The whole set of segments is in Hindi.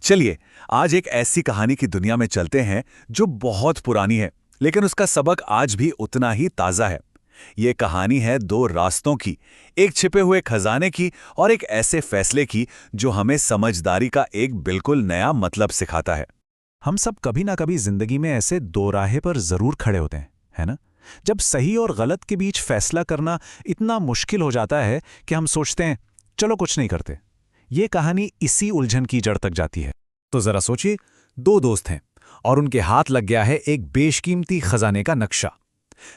चलिए, आज एक ऐसी कहानी की दुनिया में चलते हैं जो बहुत पुरानी है, लेकिन उसका सबक आज भी उतना ही ताज़ा है। ये कहानी है दो रास्तों की, एक छिपे हुए खजाने की और एक ऐसे फैसले की जो हमें समझदारी का एक बिल्कुल नया मतलब सिखाता है। हम सब कभी ना कभी जिंदगी में ऐसे दो राहे पर जरूर खड़े होते हैं, है ना? जब सही और गलत के बीच फैसला करना इतना मुश्किल हो जाता है कि हम सोचते हैं चलो कुछ नहीं करते। ये कहानी इसी उलझन की जड़ तक जाती है। तो जरा सोचिए, दो दोस्त हैं और उनके हाथ लग गया है एक बेशकीमती खजाने का नक्शा।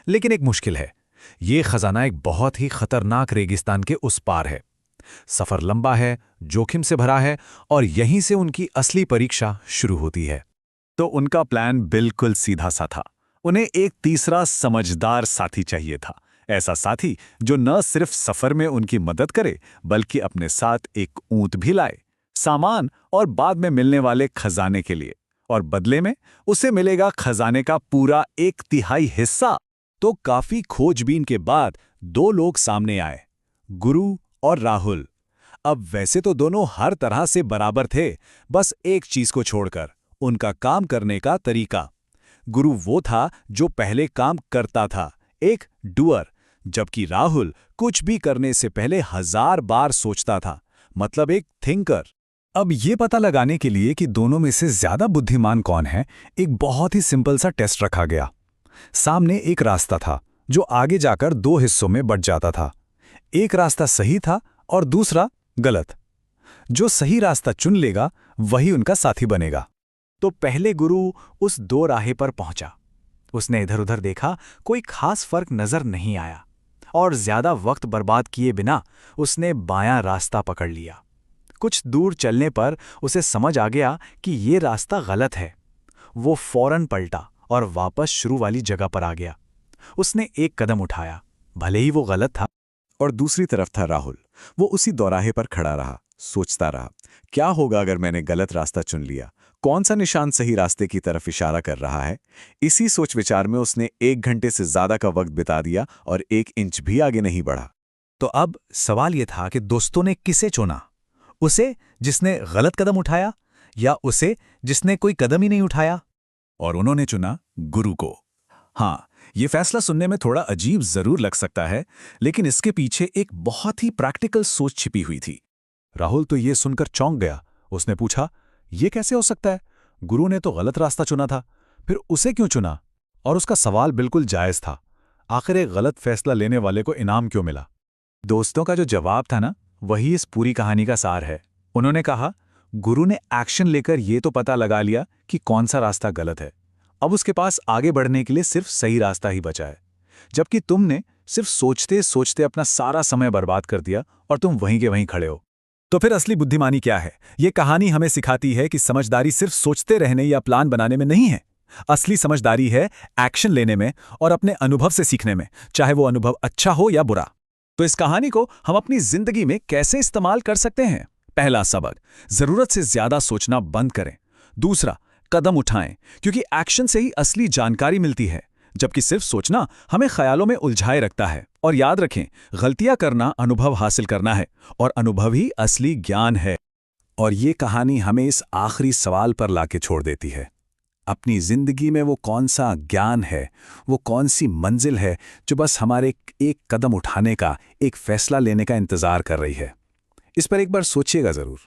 लेकिन एक मुश्किल है, ये खजाना एक बहुत ही खतरनाक रेगिस्तान के उस पार है। सफर लंबा है, जोखिम से भरा है और यहीं से उनकी असली परीक्षा शुरू होती है। तो उनका प्लान बिल्कुल सीधा सा था। उन्हें एक तीसरा समझदार साथी चाहिए था, ऐसा साथी जो न सिर्फ सफर में उनकी मदद करे बल्कि अपने साथ एक ऊंट भी लाए, सामान और बाद में मिलने वाले खजाने के लिए। और बदले में उसे मिलेगा खजाने का पूरा 1/3 हिस्सा। तो काफी खोजबीन के बाद दो लोग सामने आए, गुरु और राहुल। अब वैसे तो दोनों हर तरह से बराबर थे, बस एक चीज को छोड़कर, उनका काम करने का तरीका। गुरु वो था जो पहले काम करता था, एक डूअर, जबकि राहुल कुछ भी करने से पहले 1000 बार सोचता था, मतलब एक थिंकर। अब ये पता लगाने के लिए कि दोनों में से ज्यादा बुद्धिमान कौन है, एक बहुत ही सिंपल सा टेस्ट रखा गया। सामने एक रास्ता था जो आगे जाकर दो हिस्सों में बंट जाता था। एक रास्ता सही था और दूसरा गलत। जो सही रास्ता चुन लेगा वही उनका साथी बनेगा। तो पहले गुरु उस दो राहे पर पहुंचा। उसने इधर उधर देखा, कोई खास फर्क नजर नहीं आया और ज्यादा वक्त बर्बाद किए बिना उसने बायां रास्ता पकड़ लिया। कुछ दूर चलने पर उसे समझ आ गया कि ये रास्ता गलत है। वो फौरन पलटा और वापस शुरू वाली जगह पर आ गया। उसने एक कदम उठाया, भले ही वो गलत था। और दूसरी तरफ था राहुल। वो उसी दौराहे पर खड़ा रहा, सोचता रहा, क्या होगा अगर मैंने गलत रास्ता चुन लिया? कौन सा निशान सही रास्ते की तरफ इशारा कर रहा है? इसी सोच विचार में उसने 1 घंटे से ज्यादा का वक्त बिता दिया और 1 इंच भी आगे नहीं बढ़ा। तो अब सवाल यह था कि दोस्तों ने किसे चुना? उसे जिसने गलत कदम उठाया या उसे जिसने कोई कदम ही नहीं उठाया? और उन्होंने चुना गुरु को। हाँ, ये फैसला सुनने में थोड़ा अजीब जरूर लग सकता है, लेकिन इसके पीछे एक बहुत ही प्रैक्टिकल सोच छिपी हुई थी। राहुल तो ये सुनकर चौंक गया। उसने पूछा, ये कैसे हो सकता है? गुरु ने तो गलत रास्ता चुना था, फिर उसे क्यों चुना? और उसका सवाल बिल्कुल जायज था। आखिर एक गलत फैसला लेने वाले को इनाम क्यों मिला? दोस्तों का जो जवाब था ना, वही इस पूरी कहानी का सार है। उन्होंने कहा, गुरु ने एक्शन लेकर ये तो पता लगा लिया कि कौन सा रास्ता गलत है। अब उसके पास आगे बढ़ने के लिए सिर्फ सही रास्ता ही बचा है, जबकि तुमने सिर्फ सोचते सोचते अपना सारा समय बर्बाद कर दिया और तुम वहीं के वहीं खड़े हो। तो फिर असली बुद्धिमानी क्या है? ये कहानी हमें सिखाती है कि समझदारी सिर्फ सोचते रहने या प्लान बनाने में नहीं है। असली समझदारी है एक्शन लेने में और अपने अनुभव से सीखने में, चाहे वो अनुभव अच्छा हो या बुरा। तो इस कहानी को हम अपनी जिंदगी में कैसे इस्तेमाल कर सकते हैं? पहला सबक, जरूरत से ज्यादा सोचना बंद करें। दूसरा, कदम उठाएं, क्योंकि एक्शन से ही असली जानकारी मिलती है, जबकि सिर्फ सोचना हमें ख्यालों में उलझाए रखता है। और याद रखें, गलतियां करना अनुभव हासिल करना है और अनुभव ही असली ज्ञान है। और ये कहानी हमें इस आखिरी सवाल पर लाके छोड़ देती है, अपनी जिंदगी में वो कौन सा ज्ञान है, वो कौन सी मंजिल है जो बस हमारे एक कदम उठाने का, एक फैसला लेने का इंतजार कर रही है। इस पर एक बार सोचिएगा जरूर।